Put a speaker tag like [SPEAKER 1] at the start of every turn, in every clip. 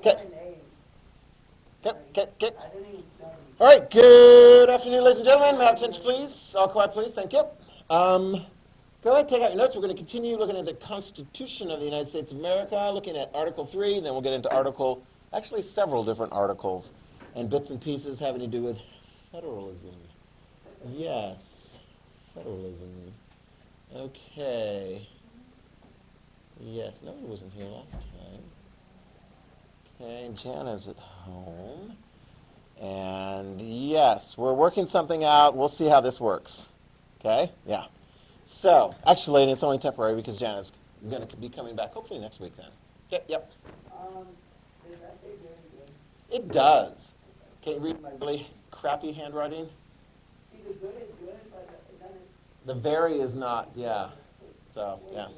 [SPEAKER 1] Okay. Okay. All right, good afternoon, ladies and gentlemen. May I have attention, please? All quiet, please. Thank you. Go ahead, take out your notes. We're going to continue looking at the Constitution of the United States of America, looking at Article 3, and then we'll get into actually several different articles and bits and pieces having to do with federalism. Yes, federalism. Okay. Yes, nobody wasn't here last time. Okay, Jana's at home. And yes, we're working something out. We'll see how this works. Okay? Yeah. So, actually, and it's only temporary because Jana's going to be coming back hopefully next week then. Yep.
[SPEAKER 2] Does that say very good?
[SPEAKER 1] It does. Can you read my really crappy handwriting?
[SPEAKER 2] See, the good is good, but it doesn't.
[SPEAKER 1] The very is not, yeah. So, yeah.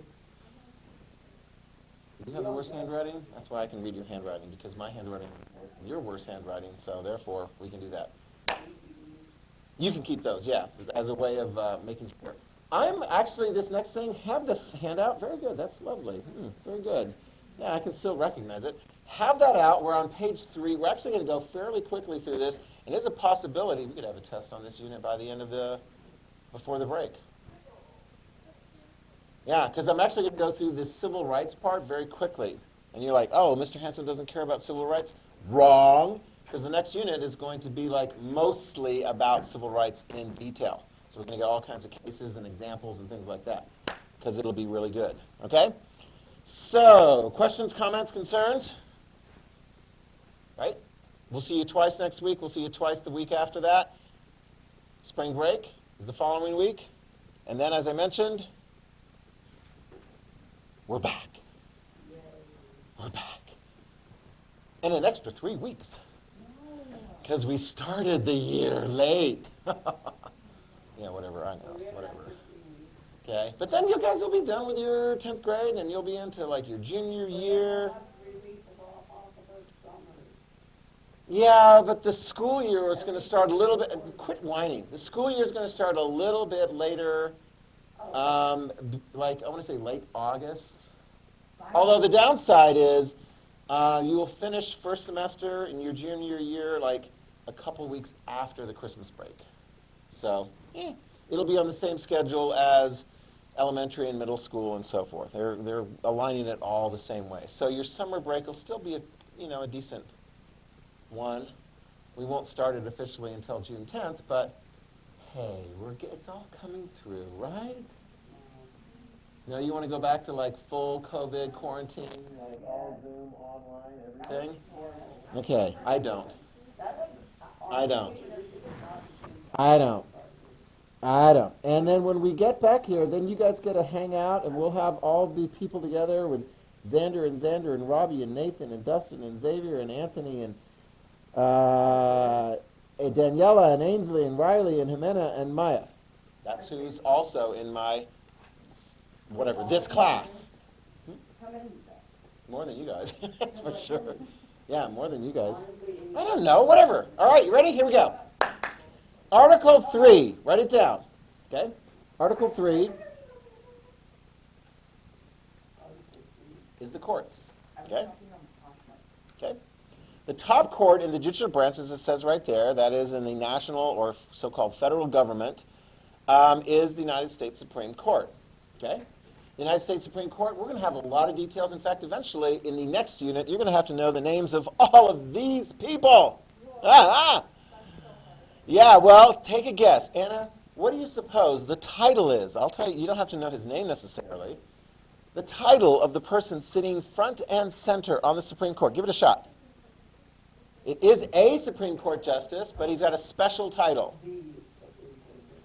[SPEAKER 1] Do you have the worst handwriting? That's why I can read your handwriting, because my handwriting is your worst handwriting, so therefore we can do that. You can keep those, yeah, as a way of making sure. I'm actually, this next thing, have the handout. Very good, that's lovely. Very good. Yeah, I can still recognize it. Have that out. We're on page 3. We're actually going to go fairly quickly through this, and there's a possibility we could have a test on this unit by the end of before the break. Yeah, because I'm actually going to go through this civil rights part very quickly. And you're like, oh, Mr. Hansen doesn't care about civil rights? Wrong, because the next unit is going to be like mostly about civil rights in detail. So we're going to get all kinds of cases and examples and things like that, because it'll be really good. Okay? So, questions, comments, concerns? Right? We'll see you twice next week. We'll see you twice the week after that. Spring break is the following week. And then, as I mentioned, we're back. We're back. In an extra 3 weeks. Because we started the year late. Yeah, whatever, I know, whatever. Okay, but then you guys will be done with your 10th grade and you'll be into like your junior year. Yeah, but the school year is going to start a little bit, quit whining. The school year is going to start a little bit later, like I want to say late August. Although the downside is you will finish first semester in your junior year like a couple weeks after the Christmas break. So, it'll be on the same schedule as elementary and middle school and so forth. They're aligning it all the same way. So your summer break will still be a decent one. We won't start it officially until June 10th, but hey, it's all coming through, right? Now you want to go back to like full COVID quarantine, like all Zoom, online, everything? Okay, I don't. And then when we get back here, then you guys get to hang out, and we'll have all the people together with Xander and Robbie and Nathan and Dustin and Xavier and Anthony and Daniela and Ainsley and Riley and Jimena and Maya. That's who's also in my, this class. More than you guys, that's for sure. Yeah, more than you guys. I don't know, whatever. All right, you ready? Here we go. Article 3, write it down, okay? Article 3 is the courts, okay? Okay. The top court in the judicial branch, as it says right there, that is in the national or so-called federal government, is the United States Supreme Court, okay? The United States Supreme Court, we're going to have a lot of details. In fact, eventually, in the next unit, you're going to have to know the names of all of these people. Yeah, well, take a guess. Anna, what do you suppose the title is? I'll tell you, you don't have to know his name necessarily. The title of the person sitting front and center on the Supreme Court. Give it a shot. It is a Supreme Court justice, but he's got a special title.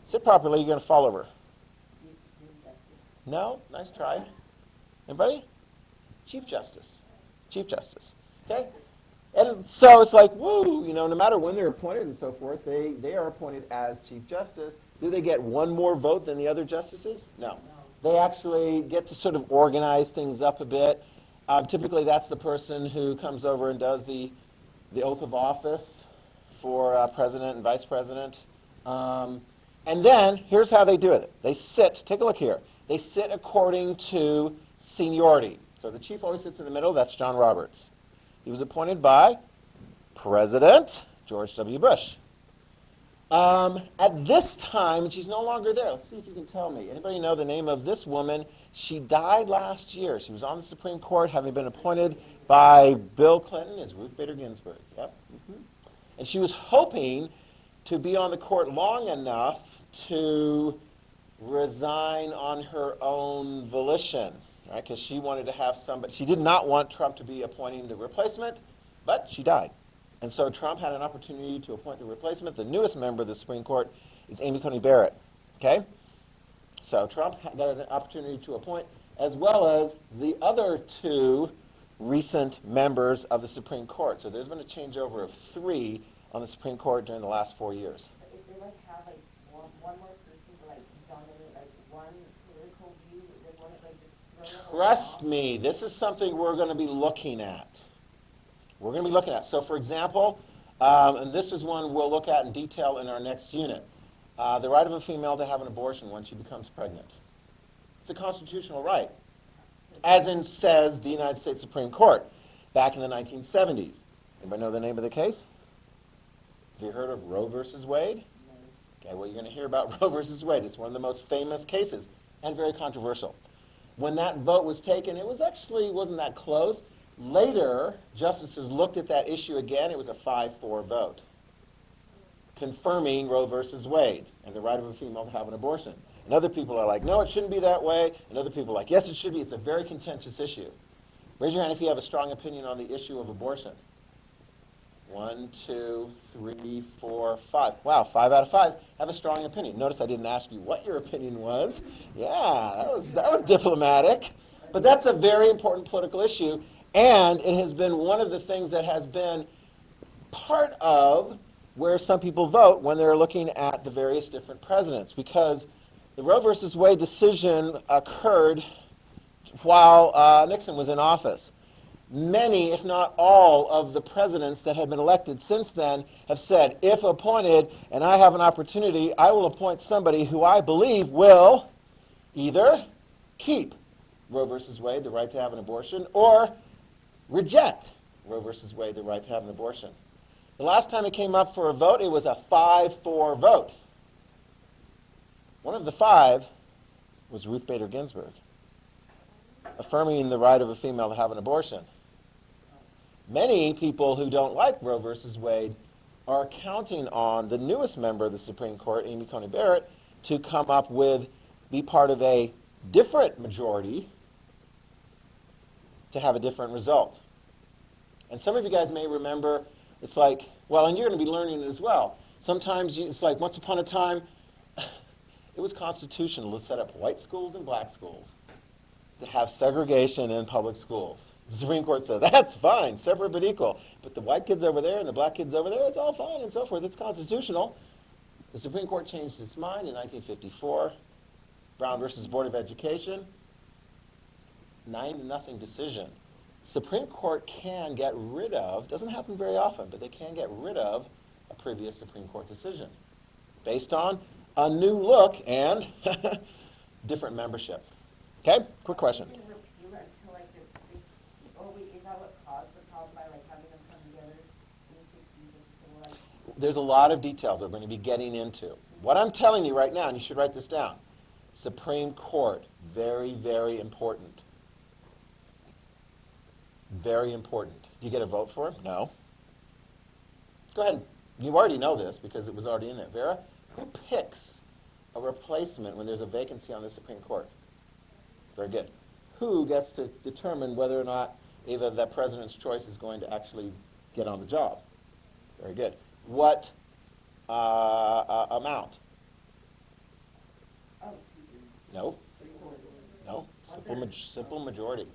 [SPEAKER 1] Sit properly, you're going to fall over. No? Nice try. Anybody? Chief Justice. Chief Justice. Okay? And so it's like, woo, no matter when they're appointed and so forth, they are appointed as Chief Justice. Do they get one more vote than the other justices? No. They actually get to sort of organize things up a bit. Typically, that's the person who comes over and does the oath of office for president and vice president. And then, here's how they do it. They sit, take a look here. They sit according to seniority. So the chief always sits in the middle. That's John Roberts. He was appointed by President George W. Bush. At this time, and she's no longer there. Let's see if you can tell me. Anybody know the name of this woman? She died last year. She was on the Supreme Court, having been appointed by Bill Clinton as Ruth Bader Ginsburg. Yep. And she was hoping to be on the court long enough to resign on her own volition, right? Because she wanted to have somebody. She did not want Trump to be appointing the replacement, but she died. And so Trump had an opportunity to appoint the replacement. The newest member of the Supreme Court is Amy Coney Barrett. Okay? So Trump got an opportunity to appoint, as well as the other two recent members of the Supreme Court. So there's been a changeover of 3 on the Supreme Court during the last 4 years.
[SPEAKER 2] If they like have like one more person to like dominate like one political view, they want to like just throw it
[SPEAKER 1] Trust
[SPEAKER 2] all
[SPEAKER 1] me, this is something we're going to be looking at. We're going to be looking at. So, for example, and this is one we'll look at in detail in our next unit, the right of a female to have an abortion when she becomes pregnant. It's a constitutional right, as in says the United States Supreme Court back in the 1970s. Anybody know the name of the case? Have you heard of Roe versus Wade? Okay, well, you're going to hear about Roe versus Wade. It's one of the most famous cases and very controversial. When that vote was taken, it wasn't that close. Later, justices looked at that issue again. It was a 5-4 vote, confirming Roe versus Wade and the right of a female to have an abortion. And other people are like, no, it shouldn't be that way. And other people are like, yes, it should be. It's a very contentious issue. Raise your hand if you have a strong opinion on the issue of abortion. 1, 2, 3, 4, 5. Wow, 5 out of 5 have a strong opinion. Notice I didn't ask you what your opinion was. Yeah, that was diplomatic. But that's a very important political issue. And it has been one of the things that has been part of where some people vote when they're looking at the various different presidents. Because the Roe versus Wade decision occurred while Nixon was in office. Many, if not all, of the presidents that have been elected since then have said, if appointed and I have an opportunity, I will appoint somebody who I believe will either keep Roe versus Wade, the right to have an abortion, or reject Roe versus Wade, the right to have an abortion. The last time it came up for a vote, it was a 5-4 vote. One of the 5 was Ruth Bader Ginsburg, affirming the right of a female to have an abortion. Many people who don't like Roe versus Wade are counting on the newest member of the Supreme Court, Amy Coney Barrett, to come up with, be part of a different majority to have a different result. And some of you guys may remember, it's like, well, and you're going to be learning it as well. Sometimes it's like, once upon a time, it was constitutional to set up white schools and black schools, to have segregation in public schools. The Supreme Court said, that's fine, separate but equal. But the white kids over there and the black kids over there, it's all fine and so forth. It's constitutional. The Supreme Court changed its mind in 1954. Brown versus Board of Education, 9-0 decision. Supreme Court can get rid of, doesn't happen very often, but they can get rid of a previous Supreme Court decision based on a new look and different membership. Okay, quick question.
[SPEAKER 2] Can we repeal it until like is that what caused the problem by like having them come together in the 60s and so like?
[SPEAKER 1] There's a lot of details that we're going to be getting into. What I'm telling you right now, and you should write this down, Supreme Court, very, very important. Very important. Do you get a vote for him? No. Go ahead. You already know this because it was already in there. Vera, who picks a replacement when there's a vacancy on the Supreme Court? Very good. Who gets to determine whether or not either that president's choice is going to actually get on the job? Very good. What amount? No. No. Simple majority.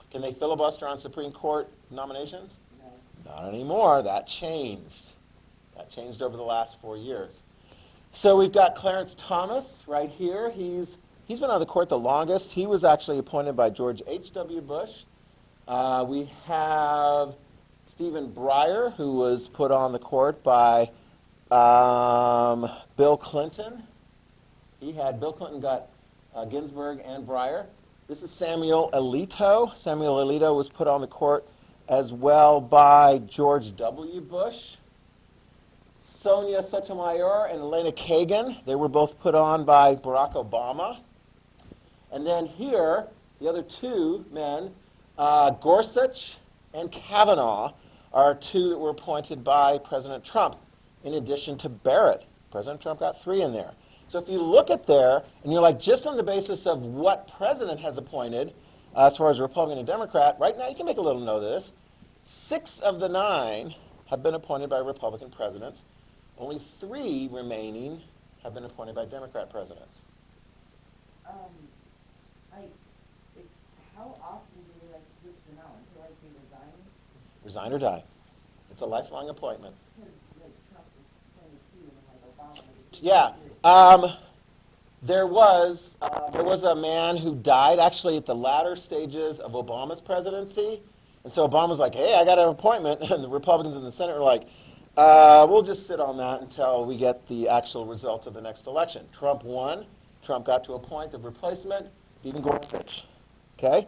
[SPEAKER 1] Can they filibuster on Supreme Court nominations?
[SPEAKER 2] No.
[SPEAKER 1] Not anymore. That changed. That changed over the last 4 years. So we've got Clarence Thomas right here. He's been on the court the longest. He was actually appointed by George H.W. Bush. We have Stephen Breyer, who was put on the court by Bill Clinton. Bill Clinton got Ginsburg and Breyer. This is Samuel Alito. Samuel Alito was put on the court as well by George W. Bush, Sonia Sotomayor and Elena Kagan. They were both put on by Barack Obama. And then here, the other two men, Gorsuch and Kavanaugh, are two that were appointed by President Trump, in addition to Barrett. President Trump got 3 in there. So if you look at there, and you're like, just on the basis of what president has appointed, as far as Republican and Democrat, right now you can make a little note of this. 6 of the 9 have been appointed by Republican presidents. Only 3 remaining have been appointed by Democrat presidents.
[SPEAKER 2] Like, how often do they like switch them out until like they resign?
[SPEAKER 1] Resign or die. It's a lifelong appointment.
[SPEAKER 2] Because like Trump was 22 and like Obama was
[SPEAKER 1] Yeah. There was a man who died actually at the latter stages of Obama's presidency. And so Obama's like, hey, I got an appointment. And the Republicans in the Senate are like, we'll just sit on that until we get the actual result of the next election. Trump won. Trump got to appoint the replacement, Stephen Gorsuch. Okay?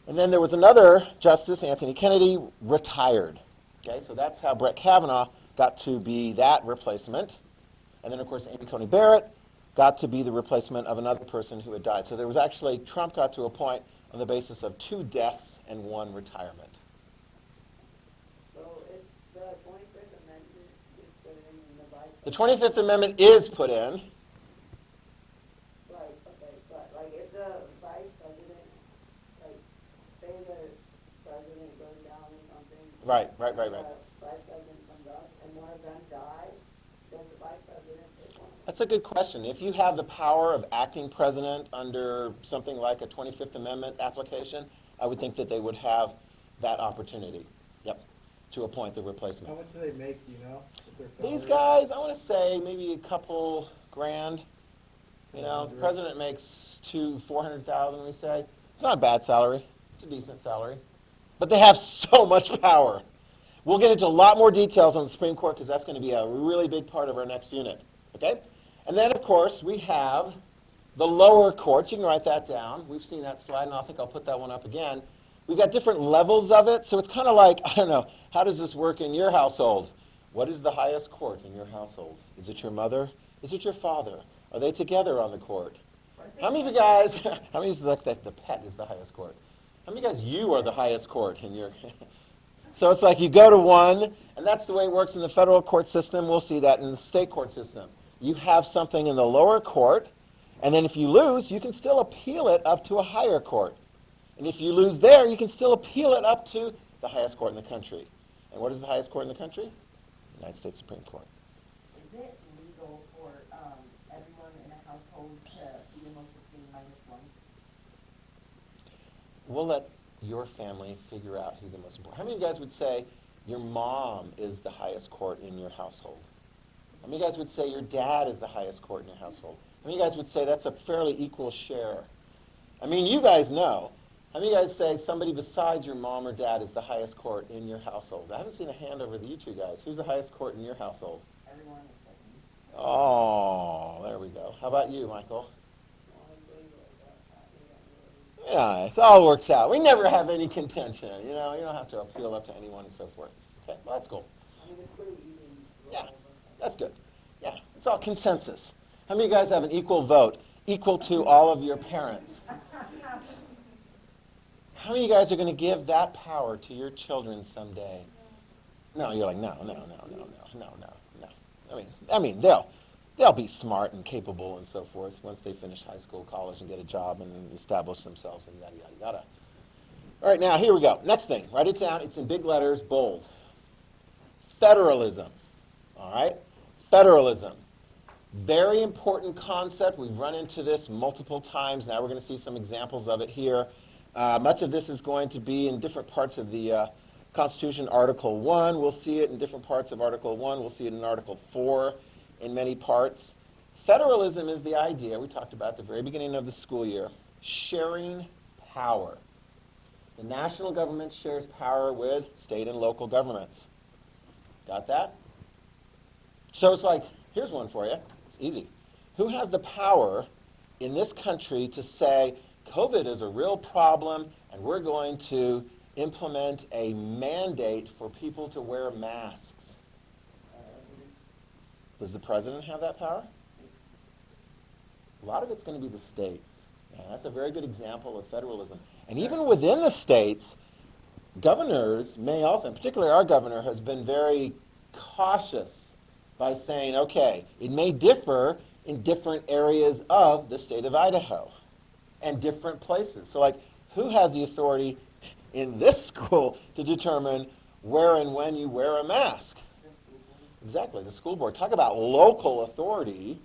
[SPEAKER 1] And then there was another justice, Anthony Kennedy, retired. Okay? So that's how Brett Kavanaugh got to be that replacement. And then, of course, Amy Coney Barrett got to be the replacement of another person who had died. So there was actually, Trump got to appoint on the basis of 2 deaths and 1 retirement.
[SPEAKER 3] So if the 25th Amendment is put in the Vice
[SPEAKER 1] The 25th Amendment is put in.
[SPEAKER 3] Right, okay, but like if the Vice President, like, say the President goes down or something.
[SPEAKER 1] Right.
[SPEAKER 3] The Vice President comes up and one of them dies, does the Vice President take one?
[SPEAKER 1] That's a good question. If you have the power of acting president under something like a 25th Amendment application, I would think that they would have that opportunity, to appoint the replacement.
[SPEAKER 4] How much do they make, do you know? With their
[SPEAKER 1] These
[SPEAKER 4] salary?
[SPEAKER 1] guys, I want to say maybe a couple grand. You know, the president makes $400,000, we say. It's not a bad salary. It's a decent salary. But they have so much power. We'll get into a lot more details on the Supreme Court because that's going to be a really big part of our next unit. Okay? And then, of course, we have the lower courts. You can write that down. We've seen that slide, and I think I'll put that one up again. We've got different levels of it, so it's kind of like, I don't know, how does this work in your household? What is the highest court in your household? Is it your mother? Is it your father? Are they together on the court? How many of you guys, how many of you like that the pet is the highest court? How many of you guys, you are the highest court in your, so it's like you go to one, and that's the way it works in the federal court system. We'll see that in the state court system. You have something in the lower court, and then if you lose, you can still appeal it up to a higher court. And if you lose there, you can still appeal it up to the highest court in the country. And what is the highest court in the country? United States Supreme Court.
[SPEAKER 2] Is it legal for everyone in a household to be the most esteemed -1?
[SPEAKER 1] We'll let your family figure out who the most important. How many of you guys would say your mom is the highest court in your household? How many of you guys would say your dad is the highest court in your household? How many of you guys would say that's a fairly equal share? I mean, you guys know. How many of you guys say somebody besides your mom or dad is the highest court in your household? I haven't seen a hand over to you two guys. Who's the highest court in your household?
[SPEAKER 2] Everyone except me.
[SPEAKER 1] Oh, there we go. How about you, Michael?
[SPEAKER 3] Honestly, like,
[SPEAKER 1] Yeah, it all works out. We never have any contention. You know, you don't have to appeal up to anyone and so forth. Okay, well, that's cool.
[SPEAKER 3] I mean, it's pretty even.
[SPEAKER 1] Yeah, that's good. Yeah, it's all consensus. How many of you guys have an equal vote, equal to all of your parents? How many of you guys are going to give that power to your children someday? No, you're like, no. I mean, they'll be smart and capable and so forth once they finish high school, college, and get a job and establish themselves and yada, yada, yada. All right, now, here we go. Next thing. Write it down. It's in big letters, bold. Federalism. All right? Federalism. Very important concept. We've run into this multiple times. Now we're going to see some examples of it here. Much of this is going to be in different parts of the Constitution. Article 1, we'll see it in different parts of Article 1. We'll see it in Article 4 in many parts. Federalism is the idea, we talked about at the very beginning of the school year, sharing power. The national government shares power with state and local governments. Got that? So it's like, here's one for you. It's easy. Who has the power in this country to say, COVID is a real problem, and we're going to implement a mandate for people to wear masks? Does the president have that power? A lot of it's going to be the states. Yeah, that's a very good example of federalism. And even within the states, governors may also, and particularly our governor, has been very cautious by saying, okay, it may differ in different areas of the state of Idaho and different places. So like, who has the authority in this school to determine where and when you wear a mask? Exactly, the school board. Talk about local authority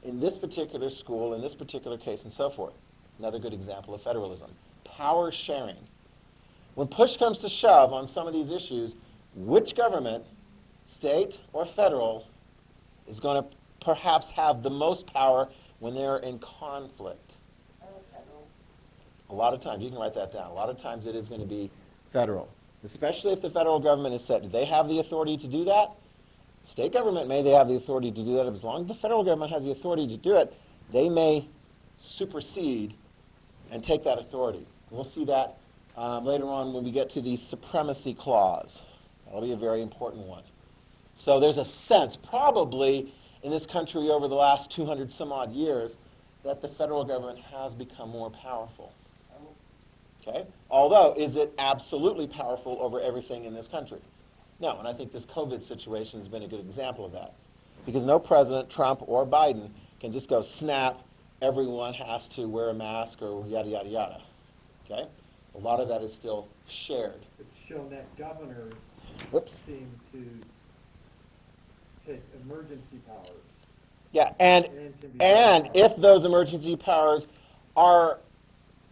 [SPEAKER 1] in this particular school, in this particular case, and so forth. Another good example of federalism. Power sharing. When push comes to shove on some of these issues, which government, state or federal, is going to perhaps have the most power when they're in conflict? A lot of times, you can write that down, a lot of times it is going to be federal. Especially if the federal government is set. Do they have the authority to do that? State government may have the authority to do that. As long as the federal government has the authority to do it, they may supersede and take that authority. We'll see that later on when we get to the supremacy clause. That'll be a very important one. So there's a sense, probably in this country over the last 200 some odd years, that the federal government has become more powerful. Okay? Although, is it absolutely powerful over everything in this country? No, and I think this COVID situation has been a good example of that. Because no president, Trump or Biden, can just go snap, everyone has to wear a mask or yada, yada, yada. Okay? A lot of that is still shared.
[SPEAKER 4] It's shown that governors
[SPEAKER 1] Whoops.
[SPEAKER 4] seem to take emergency powers.
[SPEAKER 1] Yeah, and
[SPEAKER 4] can be
[SPEAKER 1] if those emergency powers are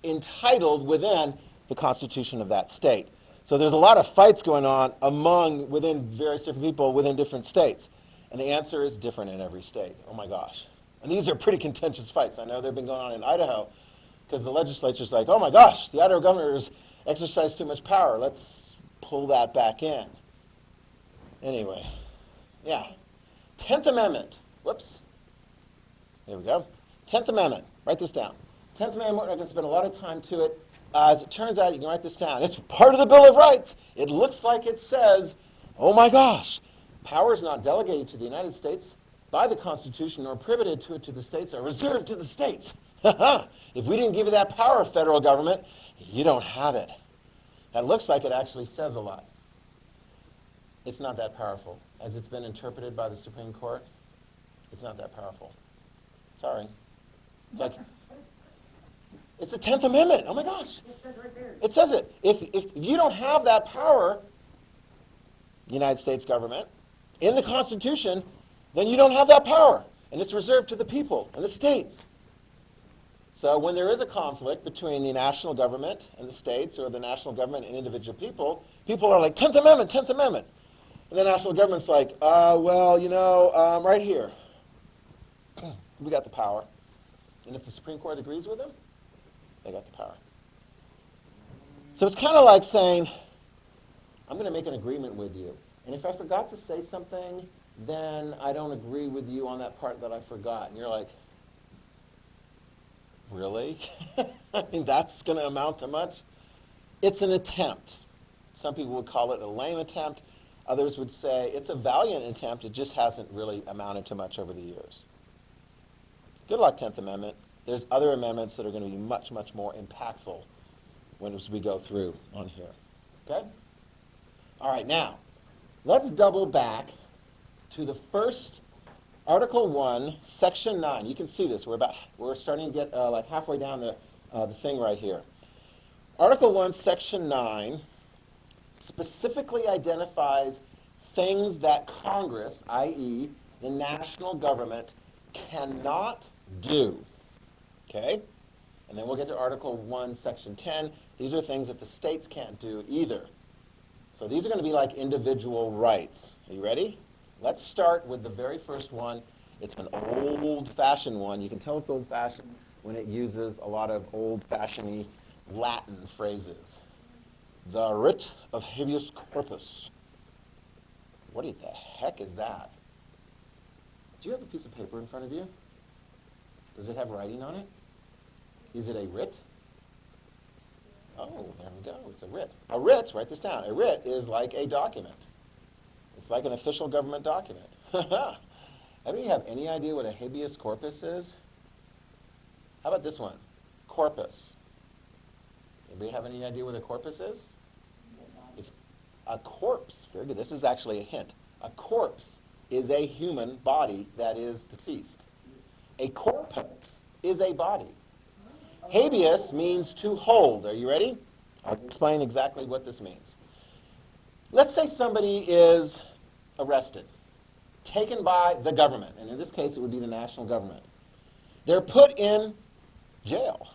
[SPEAKER 1] entitled within the Constitution of that state. So there's a lot of fights going on within various different people within different states. And the answer is different in every state. Oh my gosh. And these are pretty contentious fights. I know they've been going on in Idaho because the legislature's like, oh my gosh, the Idaho governors exercise too much power. Let's pull that back in. Anyway, yeah. 10th Amendment. Whoops. There we go. 10th Amendment. Write this down. 10th Amendment, we're not going to spend a lot of time to it. As it turns out, you can write this down. It's part of the Bill of Rights. It looks like it says, oh my gosh, powers not delegated to the United States by the Constitution nor privileged to it to the states are reserved to the states. If we didn't give you that power, federal government, you don't have it. That looks like it actually says a lot. It's not that powerful. As it's been interpreted by the Supreme Court, it's not that powerful. Sorry. It's like, it's the 10th Amendment. Oh my gosh.
[SPEAKER 2] It says right there.
[SPEAKER 1] It says it. If you don't have that power, United States government, in the Constitution, then you don't have that power. And it's reserved to the people and the states. So when there is a conflict between the national government and the states, or the national government and individual people, people are like, 10th Amendment, 10th Amendment. And the national government's like, right here. We got the power. And if the Supreme Court agrees with them, they got the power. So it's kind of like saying, I'm going to make an agreement with you. And if I forgot to say something, then I don't agree with you on that part that I forgot. And you're like, really? I mean, that's going to amount to much? It's an attempt. Some people would call it a lame attempt. Others would say it's a valiant attempt. It just hasn't really amounted to much over the years. Good luck, 10th Amendment. There's other amendments that are going to be much, much more impactful as we go through on here. Okay? All right, now, let's double back to the first Article 1, Section 9. You can see this. We're starting to get like halfway down the thing right here. Article 1, Section 9 specifically identifies things that Congress, i.e. the national government, cannot do. Okay? And then we'll get to Article 1, Section 10. These are things that the states can't do either. So these are going to be like individual rights. Are you ready? Let's start with the very first one. It's an old-fashioned one. You can tell it's old-fashioned when it uses a lot of old-fashioned Latin phrases. The writ of habeas corpus. What the heck is that? Do you have a piece of paper in front of you? Does it have writing on it? Is it a writ? Oh, there we go. It's a writ. A writ, write this down. A writ is like a document. It's like an official government document. Anybody have any idea what a habeas corpus is? How about this one? Corpus. Anybody have any idea what a corpus is? If a corpse, very good. This is actually a hint. A corpse is a human body that is deceased. A corpus is a body. Habeas means to hold. Are you ready? I'll explain exactly what this means. Let's say somebody is arrested, taken by the government, and in this case it would be the national government. They're put in jail,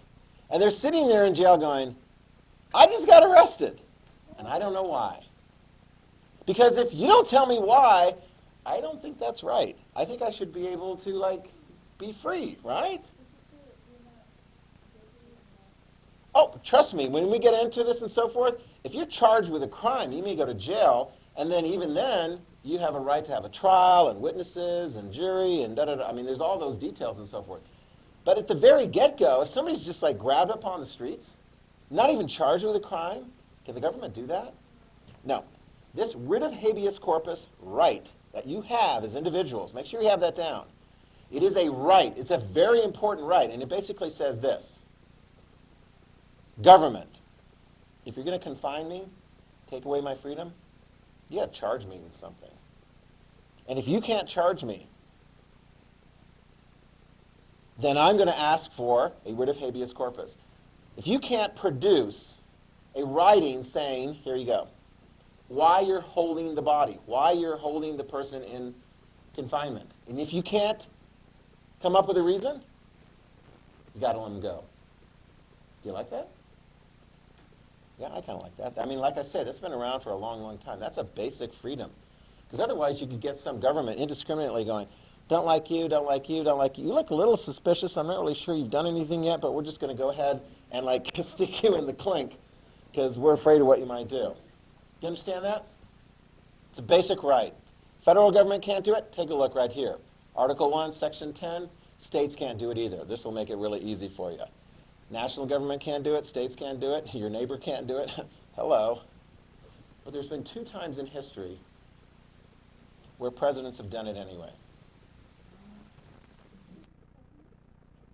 [SPEAKER 1] and they're sitting there in jail going, I just got arrested, and I don't know why. Because if you don't tell me why, I don't think that's right. I think I should be able to, be free, right? Oh, trust me, when we get into this and so forth, if you're charged with a crime, you may go to jail, and then even then, you have a right to have a trial and witnesses and jury and da-da-da. I mean, there's all those details and so forth. But at the very get-go, if somebody's just grabbed up on the streets, not even charged with a crime, can the government do that? No. This writ of habeas corpus right that you have as individuals, make sure you have that down. It is a right. It's a very important right, and it basically says this. Government, if you're going to confine me, take away my freedom, you got to charge me with something. And if you can't charge me, then I'm going to ask for a writ of habeas corpus. If you can't produce a writing saying, here you go, why you're holding the body, why you're holding the person in confinement, and if you can't come up with a reason, you got to let them go. Do you like that? Yeah, I kind of like that. I mean, like I said, it's been around for a long, long time. That's a basic freedom. Because otherwise you could get some government indiscriminately going, don't like you, don't like you, don't like you. You look a little suspicious. I'm not really sure you've done anything yet, but we're just going to go ahead and stick you in the clink because we're afraid of what you might do. Do you understand that? It's a basic right. Federal government can't do it? Take a look right here. Article 1, Section 10, states can't do it either. This will make it really easy for you. National government can't do it, states can't do it, your neighbor can't do it. Hello. But there's been 2 times in history where presidents have done it anyway.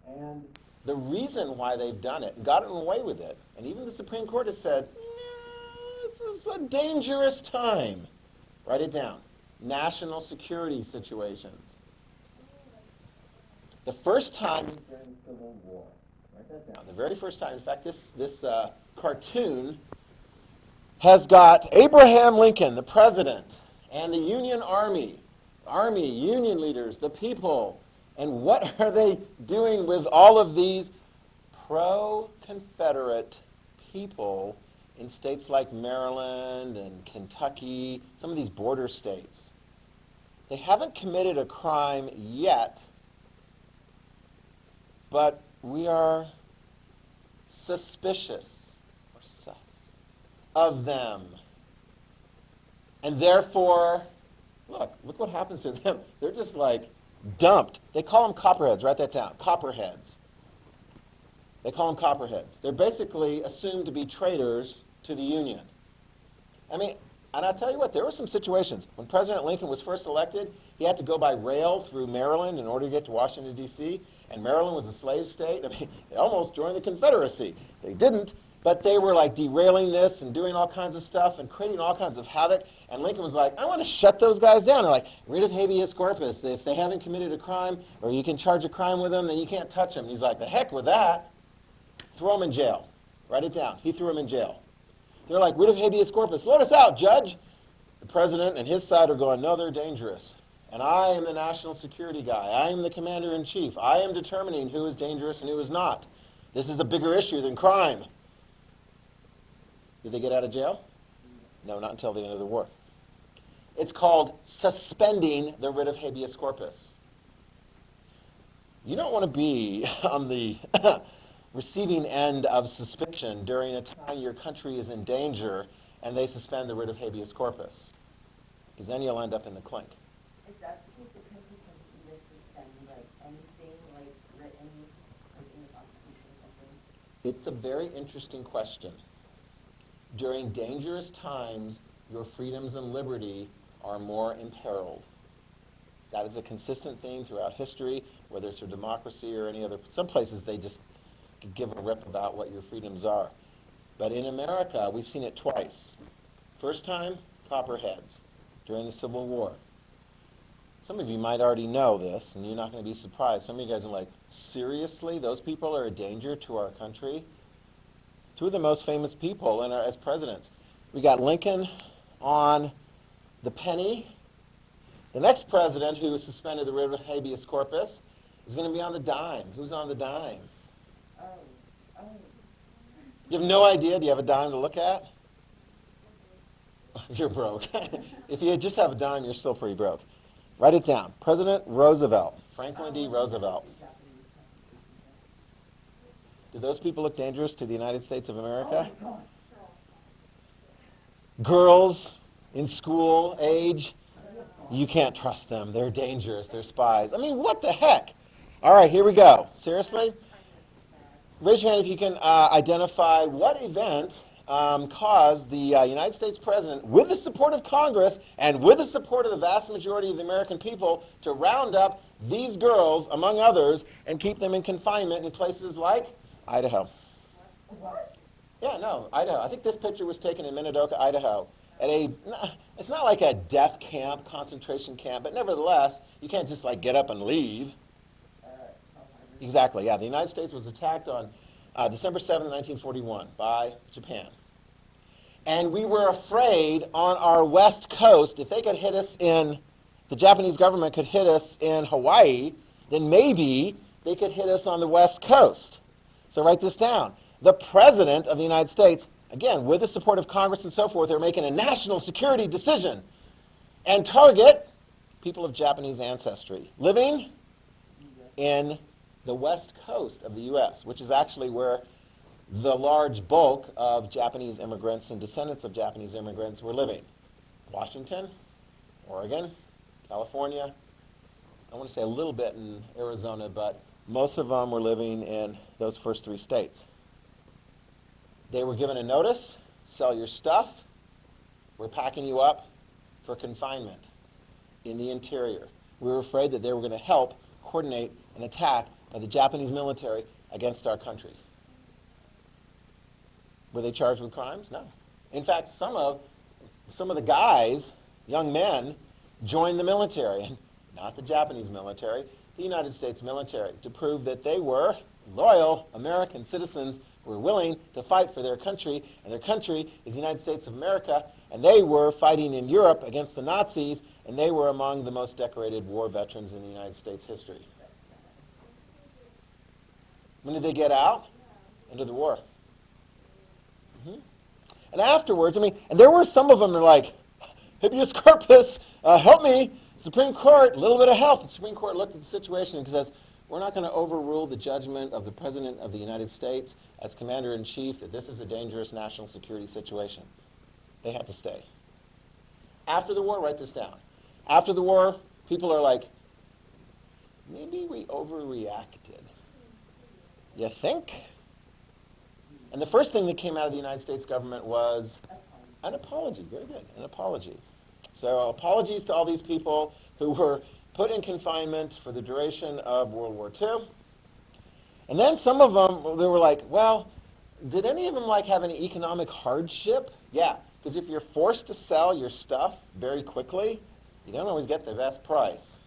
[SPEAKER 4] And
[SPEAKER 1] The reason why they've done it and gotten away with it, and even the Supreme Court has said, this is a dangerous time. Write it down. National security situations. The first time during the Civil War. Write that down. The very first time. In fact, this cartoon has got Abraham Lincoln, the president, and the Union Army, Union leaders, the people. And what are they doing with all of these pro-Confederate people in states like Maryland and Kentucky, some of these border states? They haven't committed a crime yet, but we are suspicious or sus of them. And therefore, look what happens to them. They're just dumped. They call them copperheads. Write that down. Copperheads. They call them copperheads. They're basically assumed to be traitors to the Union. I mean, and I'll tell you what, there were some situations. When President Lincoln was first elected, he had to go by rail through Maryland in order to get to Washington, D.C., and Maryland was a slave state. I mean, they almost joined the Confederacy. They didn't, but they were derailing this and doing all kinds of stuff and creating all kinds of havoc. And Lincoln was like, I want to shut those guys down. They're like, writ of habeas corpus. If they haven't committed a crime or you can charge a crime with them, then you can't touch them. And he's like, the heck with that. Throw them in jail. Write it down. He threw them in jail. They're like, writ of habeas corpus. Let us out, Judge. The president and his side are going, no, they're dangerous. And I am the national security guy. I am the commander-in-chief. I am determining who is dangerous and who is not. This is a bigger issue than crime. Did they get out of jail? No, not until the end of the war. It's called suspending the writ of habeas corpus. You don't want to be on the receiving end of suspicion during a time your country is in danger and they suspend the writ of habeas corpus, because then you'll end up in the clink.
[SPEAKER 2] If that's the case, the country can either suspend anything written in the Constitution or something.
[SPEAKER 1] It's a very interesting question. during dangerous times, your freedoms and liberty are more imperiled. That is a consistent theme throughout history, whether it's a democracy or any other. Some places they just could give a rip about what your freedoms are. But in America, we've seen it twice. First time, Copperheads, during the Civil War. Some of you might already know this, and you're not going to be surprised. Some of you guys are like, seriously? Those people are a danger to our country? Two of the most famous people as presidents. We got Lincoln on the penny. The next president who suspended the writ of habeas corpus is going to be on the dime. Who's on the dime?
[SPEAKER 2] Oh, oh.
[SPEAKER 1] You have no idea? Do you have a dime to look at? You're broke. If you just have a dime, you're still pretty broke. Write it down. President Roosevelt, Franklin D. Roosevelt. Do those people look dangerous to the United States of America? Girls in school age, you can't trust them. They're dangerous. They're spies. I mean, what the heck? All right, here we go. Seriously? Raise your hand if you can identify what event caused the United States president, with the support of Congress and with the support of the vast majority of the American people, to round up these girls, among others, and keep them in confinement in places like Idaho. Yeah, no, Idaho. I think this picture was taken in Minidoka, Idaho. It's not like a death camp, concentration camp, but nevertheless, you can't just like get up and leave. Exactly, yeah. The United States was attacked on December 7th, 1941 by Japan. And we were afraid on our west coast, if they could hit us the Japanese government could hit us in Hawaii, then maybe they could hit us on the west coast. So write this down. The President of the United States, again, with the support of Congress and so forth, they're making a national security decision and target people of Japanese ancestry living in the west coast of the U.S., which is actually where the large bulk of Japanese immigrants and descendants of Japanese immigrants were living. Washington, Oregon, California, I want to say a little bit in Arizona, but most of them were living in those first three states. They were given a notice, sell your stuff, we're packing you up for confinement in the interior. We were afraid that they were going to help coordinate an attack by the Japanese military against our country. Were they charged with crimes? No. In fact, some of the guys, young men, joined the military, and not the Japanese military, the United States military, to prove that they were loyal American citizens who were willing to fight for their country, and their country is the United States of America, and they were fighting in Europe against the Nazis, and they were among the most decorated war veterans in the United States history. When did they get out? End of the war. And afterwards, and there were some of them that are like, habeas corpus, help me. Supreme Court, a little bit of help. The Supreme Court looked at the situation and says, we're not going to overrule the judgment of the President of the United States as Commander-in-Chief that this is a dangerous national security situation. They had to stay. After the war, write this down. After the war, people are like, maybe we overreacted. You think? And the first thing that came out of the United States government was an apology. Very good, an apology. So apologies to all these people who were put in confinement for the duration of World War II. And then some of them, they were like, well, did any of them have any economic hardship? Yeah, because if you're forced to sell your stuff very quickly, you don't always get the best price.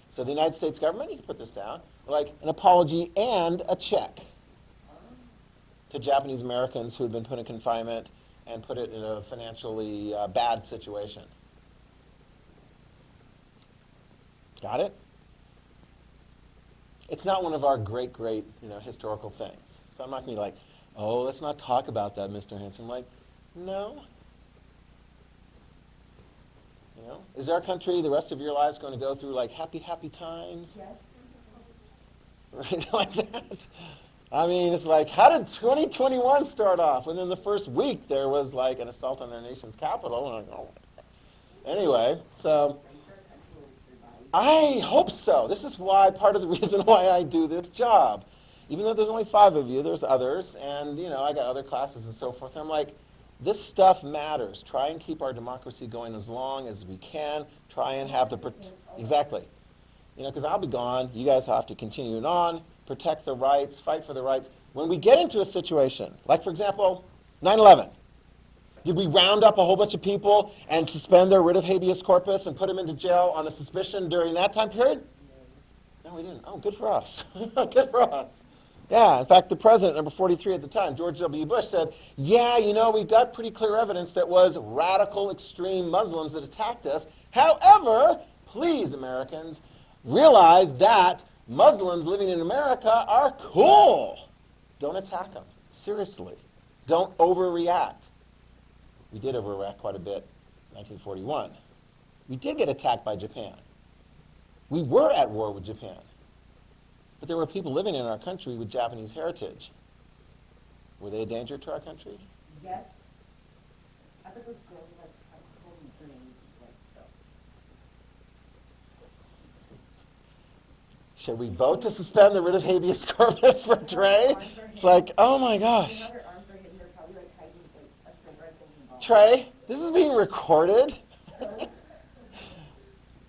[SPEAKER 1] So the United States government, you can put this down, like an apology and a check to Japanese Americans who had been put in confinement and put it in a financially bad situation. Got it? It's not one of our great, historical things. So I'm not going to be like, oh, let's not talk about that, Mr. Hanson. I'm like, no. Is our country, the rest of your lives, going to go through happy, happy times?
[SPEAKER 2] Yes.
[SPEAKER 1] Right, like that? It's like, how did 2021 start off? Within the first week, there was an assault on our nation's capital. And I'm like, oh. Anyway, so I hope so. This is part of the reason why I do this job. Even though there's only 5 of you, there's others, and I got other classes and so forth. I'm like, This stuff matters. Try and keep our democracy going as long as we can. Try and have the, exactly. You know, because I'll be gone. You guys have to continue it on, protect the rights, fight for the rights. When we get into a situation, like for example, 9/11, did we round up a whole bunch of people and suspend their writ of habeas corpus and put them into jail on a suspicion during that time period? No, we didn't. Oh, good for us. Good for us. Yeah, in fact, the president, number 43 at the time, George W. Bush, said, yeah, you know, we've got pretty clear evidence that was radical, extreme Muslims that attacked us. However, please, Americans, realize that Muslims living in America are cool. Don't attack them. Seriously. Don't overreact. We did overreact quite a bit in 1941. We did get attacked by Japan. We were at war with Japan. But there were people living in our country with Japanese heritage. Were they a danger to our country?
[SPEAKER 2] Yes. I thought those girls like have totally dreams like stuff.
[SPEAKER 1] Should we vote to suspend the writ of habeas corpus for Trey? It's like, oh my gosh.
[SPEAKER 2] Her arms are hitting her, probably like hiding like a straight rifle in the ball.
[SPEAKER 1] Trey, this is being recorded.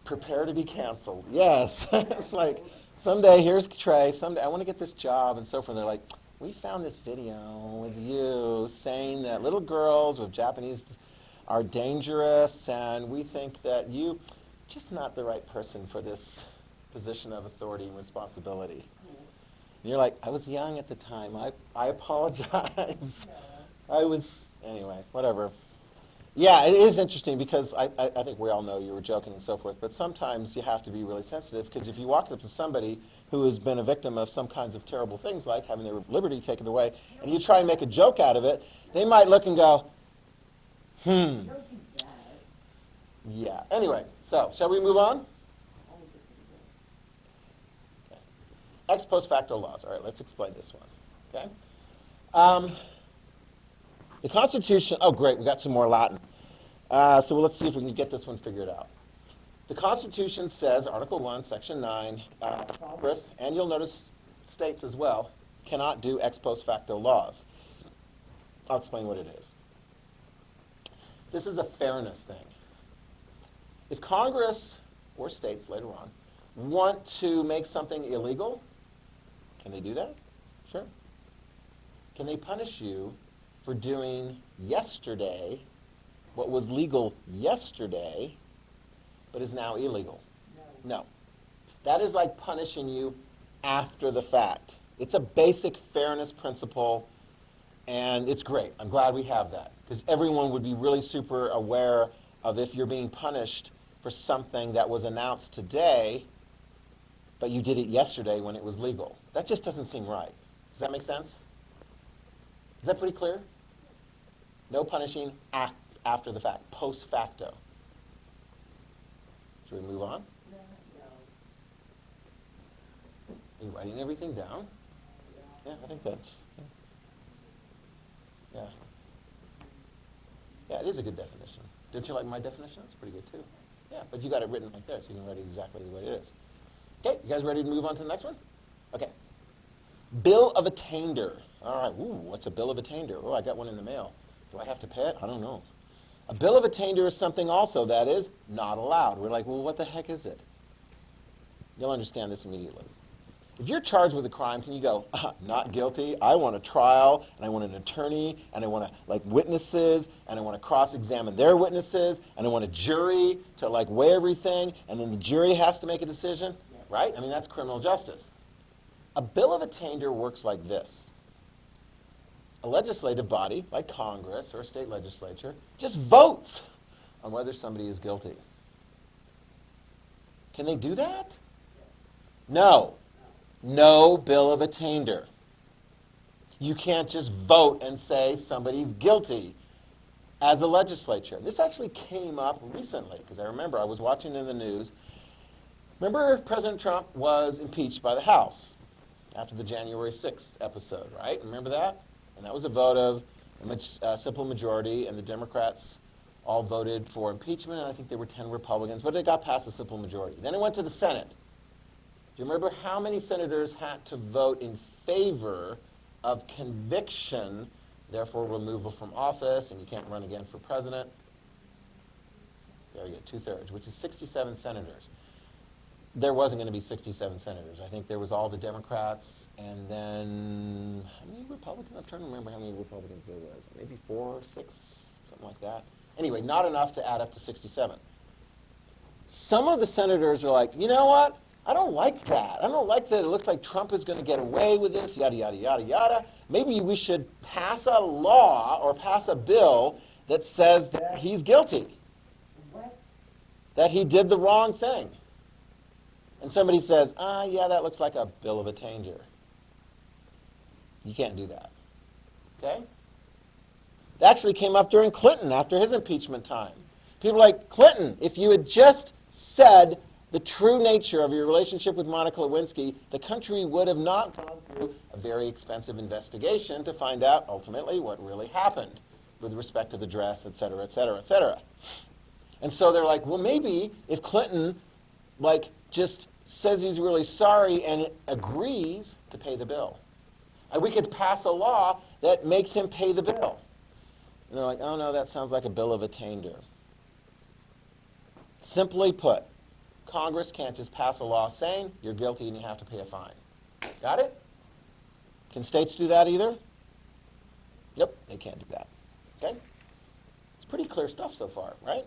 [SPEAKER 1] Prepare to be canceled. Yes. It's like, someday, here's Trey, someday I want to get this job and so forth. They're like, we found this video with you saying that little girls with Japanese are dangerous, and we think that you just not the right person for this position of authority and responsibility. And you're like, I was young at the time. I apologize. Anyway, whatever. Yeah, it is interesting because I think we all know you were joking and so forth, but sometimes you have to be really sensitive because if you walk up to somebody who has been a victim of some kinds of terrible things like having their liberty taken away and you try and make a joke out of it, they might look and go,
[SPEAKER 2] Don't do that.
[SPEAKER 1] yeah. Anyway, so shall we move on? Okay. Ex post facto laws. All right, let's explain this one. Okay. The Constitution, oh great, we got some more Latin. So let's see if we can get this one figured out. The Constitution says, Article 1, Section 9, Congress, and you'll notice states as well, cannot do ex post facto laws. I'll explain what it is. This is a fairness thing. If Congress, or states later on, want to make something illegal, can they do that? Sure. Can they punish you for doing yesterday what was legal yesterday but is now illegal? No. That is like punishing you after the fact. It's a basic fairness principle, and it's great. I'm glad we have that because everyone would be really super aware of if you're being punished for something that was announced today but you did it yesterday when it was legal. That just doesn't seem right. Does that make sense? Is that pretty clear? No punishing after the fact, post facto. Should we move on? Are you writing everything down? Yeah, I think that's, yeah. Yeah, it is a good definition. Don't you like my definition? It's pretty good too. Yeah, but you got it written right there, so you can write it exactly the way it is. Okay, you guys ready to move on to the next one? Okay. Bill of Attainder. All right, ooh, what's a bill of attainder? Oh, I got one in the mail. Do I have to pay it? I don't know. A bill of attainder is something also that is not allowed. We're like, well, what the heck is it? You'll understand this immediately. If you're charged with a crime, can you go, not guilty? I want a trial, and I want an attorney, and I want witnesses, and I want to cross-examine their witnesses, and I want a jury to weigh everything, and then the jury has to make a decision, right? I mean, that's criminal justice. A bill of attainder works like this. A legislative body, like Congress or a state legislature, just votes on whether somebody is guilty. Can they do that? No. No bill of attainder. You can't just vote and say somebody's guilty as a legislature. This actually came up recently, because I remember I was watching in the news. Remember President Trump was impeached by the House after the January 6th episode, right? Remember that? And that was a vote of a simple majority, and the Democrats all voted for impeachment, and I think there were 10 Republicans, but it got past a simple majority. Then it went to the Senate. Do you remember how many senators had to vote in favor of conviction therefore removal from office, and you can't run again for president. There you go, 2/3, which is 67 senators. There wasn't going to be 67 senators. I think there was all the Democrats, and then, how many Republicans? I'm trying to remember how many Republicans there was. Maybe 4 or 6, something like that. Anyway, not enough to add up to 67. Some of the senators are like, you know what? I don't like that. I don't like that it looks like Trump is going to get away with this, yada, yada, yada, yada. Maybe we should pass a law or pass a bill that says that he's guilty,
[SPEAKER 2] What?
[SPEAKER 1] that he did the wrong thing. And somebody says, yeah, that looks like a bill of attainder. You can't do that. Okay? It actually came up during Clinton after his impeachment time. People are like, Clinton, if you had just said the true nature of your relationship with Monica Lewinsky, the country would have not gone through a very expensive investigation to find out ultimately what really happened with respect to the dress, et cetera, et cetera, et cetera. And so they're like, well, maybe if Clinton, just says he's really sorry and agrees to pay the bill, and we could pass a law that makes him pay the bill. And they're like, oh, no, that sounds like a bill of attainder. Simply put, Congress can't just pass a law saying you're guilty and you have to pay a fine. Got it? Can states do that either? Yep, they can't do that. Okay? It's pretty clear stuff so far, right?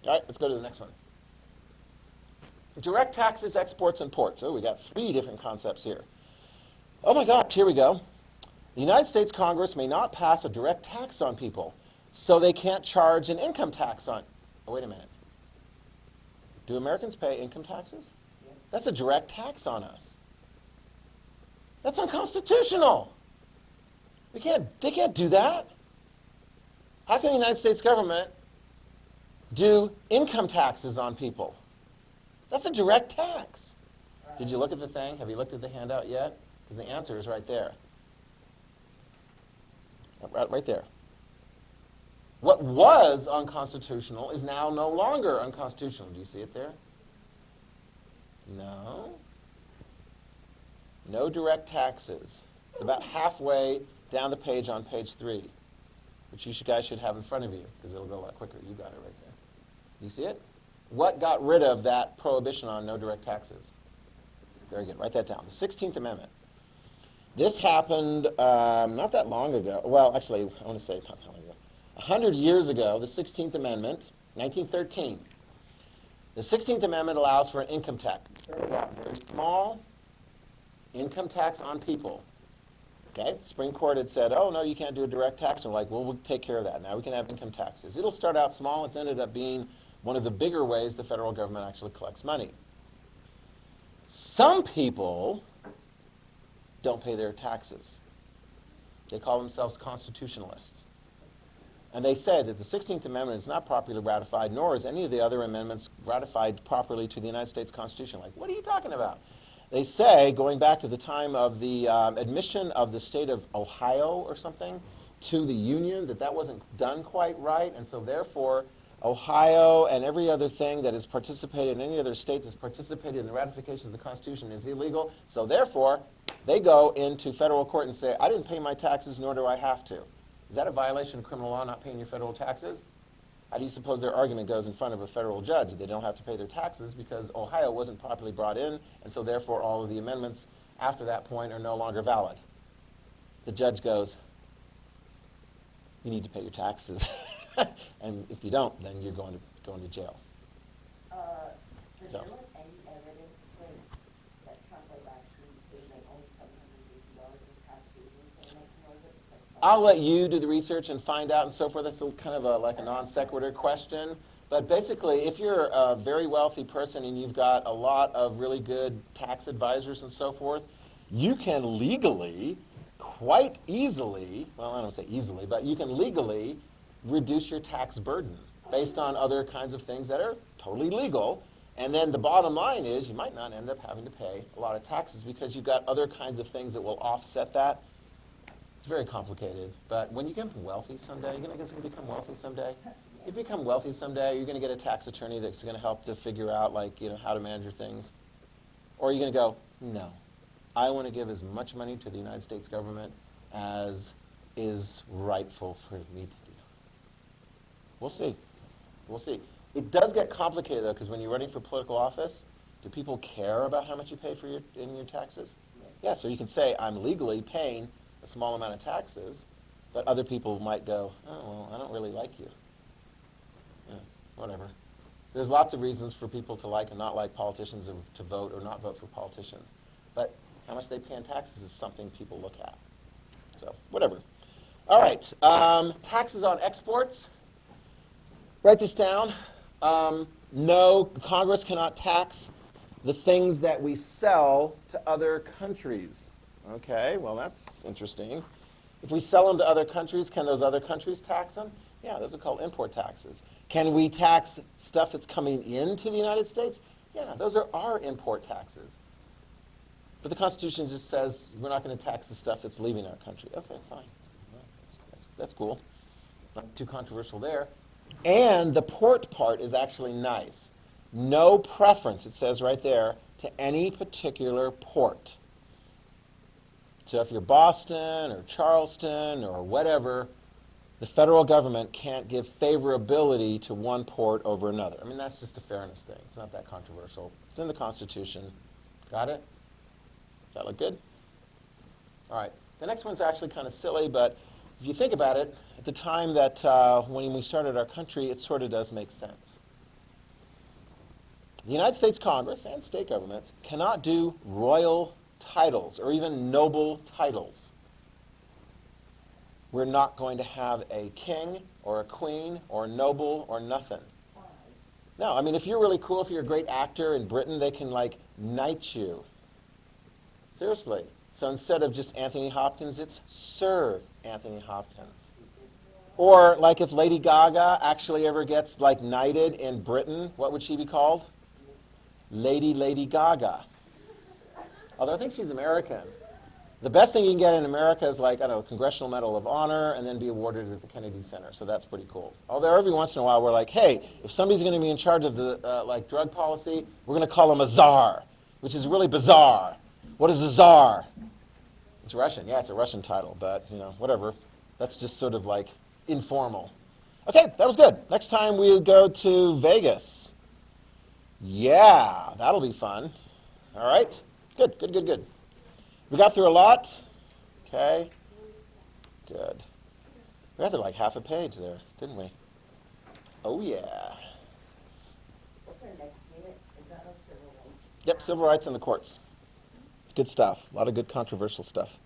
[SPEAKER 1] All right, let's go to the next one. Direct taxes, exports, and ports. Oh, we got 3 different concepts here. Oh my gosh, here we go. The United States Congress may not pass a direct tax on people, so they can't charge an income tax on. Oh, wait a minute. Do Americans pay income taxes? That's a direct tax on us. That's unconstitutional. They can't do that. How can the United States government do income taxes on people? That's a direct tax. Did you look at the thing? Have you looked at the handout yet? Because the answer is right there. Right there. What was unconstitutional is now no longer unconstitutional. Do you see it there? No. No direct taxes. It's about halfway down the page on page 3, which you guys should have in front of you, because it'll go a lot quicker. You got it right there. You see it? What got rid of that prohibition on no direct taxes? Very good. Write that down. The 16th Amendment. This happened not that long ago. Well, actually, I want to say not that long ago. 100 years ago, the 16th Amendment, 1913. The 16th Amendment allows for an income tax. Very small income tax on people. Okay? The Supreme Court had said, oh, no, you can't do a direct tax. And we're like, well, we'll take care of that. Now we can have income taxes. It'll start out small. It's ended up being one of the bigger ways the federal government actually collects money. Some people don't pay their taxes. They call themselves constitutionalists. And they say that the 16th Amendment is not properly ratified, nor is any of the other amendments ratified properly to the United States Constitution. Like, what are you talking about? They say, going back to the time of the admission of the state of Ohio or something to the Union, that wasn't done quite right, and so therefore Ohio and every other thing that has participated in any other state that's participated in the ratification of the Constitution is illegal. So therefore, they go into federal court and say, I didn't pay my taxes, nor do I have to. Is that a violation of criminal law, not paying your federal taxes? How do you suppose their argument goes in front of a federal judge? They don't have to pay their taxes because Ohio wasn't properly brought in, and so therefore all of the amendments after that point are no longer valid. The judge goes, you need to pay your taxes. And if you don't, then you're going to jail.
[SPEAKER 2] Is there any evidence that Trump was actually paid only $750 in taxes?
[SPEAKER 1] I'll let you do the research and find out and so forth. That's kind of like a non sequitur question. But basically, if you're a very wealthy person and you've got a lot of really good tax advisors and so forth, you can legally, quite easily, well, I don't say easily, but you can legally reduce your tax burden based on other kinds of things that are totally legal. And then the bottom line is you might not end up having to pay a lot of taxes because you've got other kinds of things that will offset that. It's very complicated. But when you become wealthy someday, you're going to become wealthy someday. If you become wealthy someday, you're going to get a tax attorney that's going to help to figure out, how to manage your things. Or you're going to go, no, I want to give as much money to the United States government as is rightful for me to do. We'll see. We'll see. It does get complicated, though, because when you're running for political office, do people care about how much you pay for in your taxes? Yeah, so you can say, I'm legally paying a small amount of taxes, but other people might go, oh, well, I don't really like you. Yeah, whatever. There's lots of reasons for people to like and not like politicians, or to vote or not vote for politicians. But how much they pay in taxes is something people look at. So, whatever. All right, taxes on exports. Write this down. No, Congress cannot tax the things that we sell to other countries. Okay, well, that's interesting. If we sell them to other countries, can those other countries tax them? Yeah, those are called import taxes. Can we tax stuff that's coming into the United States? Yeah, those are our import taxes. But the Constitution just says we're not going to tax the stuff that's leaving our country. Okay, fine. Well, that's cool. Not too controversial there. And the port part is actually nice. No preference, it says right there, to any particular port. So if you're Boston or Charleston or whatever, the federal government can't give favorability to one port over another. I mean, that's just a fairness thing. It's not that controversial. It's in the Constitution. Got it? Does that look good? All right. The next one's actually kind of silly, but if you think about it, at the time that when we started our country, it sort of does make sense. The United States Congress and state governments cannot do royal titles or even noble titles. We're not going to have a king or a queen or a noble or nothing. No, I mean, if you're really cool, if you're a great actor in Britain, they can, like, knight you. Seriously. So instead of just Anthony Hopkins, it's Sir Anthony Hopkins. Or, like, if Lady Gaga actually ever gets, like, knighted in Britain, what would she be called? Lady Gaga. Although I think she's American. The best thing you can get in America is, like, I don't know, Congressional Medal of Honor, and then be awarded at the Kennedy Center. So that's pretty cool. Although every once in a while we're like, hey, if somebody's going to be in charge of the like drug policy, we're going to call him a czar, which is really bizarre. What is a czar? It's Russian. Yeah, it's a Russian title, but, you know, whatever. That's just sort of like informal. Okay, that was good. Next time we'll go to Vegas. Yeah, that'll be fun. All right. Good. We got through a lot. Okay. Good. We got through like half a page there, didn't we? Oh, yeah.
[SPEAKER 2] What's our next minute? Is that on civil rights?
[SPEAKER 1] Yep, civil rights in the courts. Good stuff. A lot of good controversial stuff.